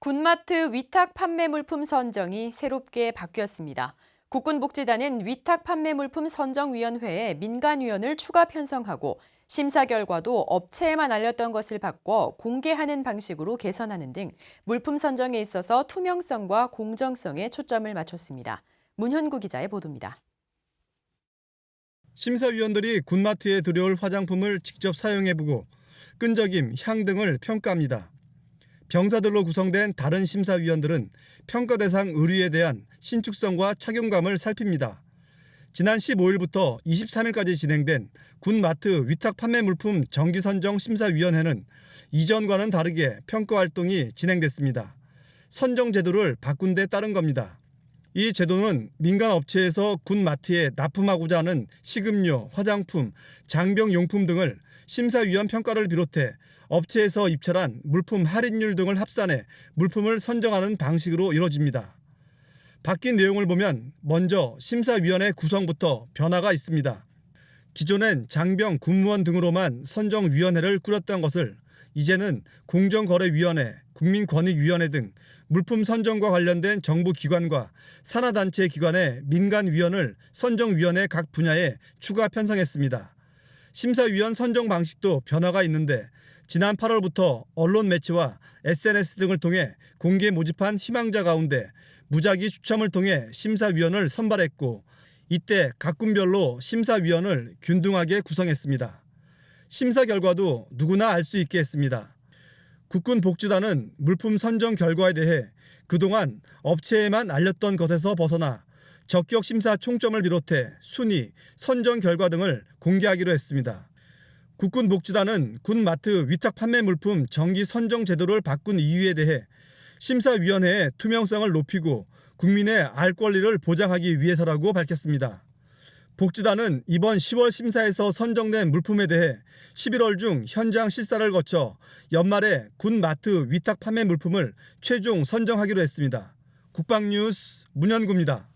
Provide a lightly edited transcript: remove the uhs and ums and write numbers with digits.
군마트 위탁 판매 물품 선정이 새롭게 바뀌었습니다. 국군복지단은 위탁 판매 물품 선정위원회에 민간위원을 추가 편성하고 심사 결과도 업체에만 알렸던 것을 바꿔 공개하는 방식으로 개선하는 등 물품 선정에 있어서 투명성과 공정성에 초점을 맞췄습니다. 문현구 기자의 보도입니다. 심사위원들이 군마트에 들여올 화장품을 직접 사용해보고 끈적임, 향 등을 평가합니다. 병사들로 구성된 다른 심사위원들은 평가 대상 의류에 대한 신축성과 착용감을 살핍니다. 지난 15일부터 23일까지 진행된 군마트 위탁 판매 물품 정기선정 심사위원회는 이전과는 다르게 평가 활동이 진행됐습니다. 선정 제도를 바꾼 데 따른 겁니다. 이 제도는 민간 업체에서 군마트에 납품하고자 하는 식음료, 화장품, 장병용품 등을 심사위원 평가를 비롯해 업체에서 입찰한 물품 할인율 등을 합산해 물품을 선정하는 방식으로 이뤄집니다. 바뀐 내용을 보면 먼저 심사위원회 구성부터 변화가 있습니다. 기존엔 장병, 군무원 등으로만 선정위원회를 꾸렸던 것을 이제는 공정거래위원회, 국민권익위원회 등 물품 선정과 관련된 정부기관과 산하단체 기관의 민간위원을 선정위원회 각 분야에 추가 편성했습니다. 심사위원 선정 방식도 변화가 있는데 지난 8월부터 언론 매체와 SNS 등을 통해 공개 모집한 희망자 가운데 무작위 추첨을 통해 심사위원을 선발했고 이때 각 군별로 심사위원을 균등하게 구성했습니다. 심사 결과도 누구나 알 수 있게 했습니다. 국군복지단은 물품 선정 결과에 대해 그동안 업체에만 알렸던 것에서 벗어나 적격 심사 총점을 비롯해 순위, 선정 결과 등을 공개하기로 했습니다. 국군복지단은 군마트 위탁 판매 물품 정기 선정 제도를 바꾼 이유에 대해 심사위원회의 투명성을 높이고 국민의 알 권리를 보장하기 위해서라고 밝혔습니다. 복지단은 이번 10월 심사에서 선정된 물품에 대해 11월 중 현장 실사를 거쳐 연말에 군마트 위탁 판매 물품을 최종 선정하기로 했습니다. 국방뉴스 문현구입니다.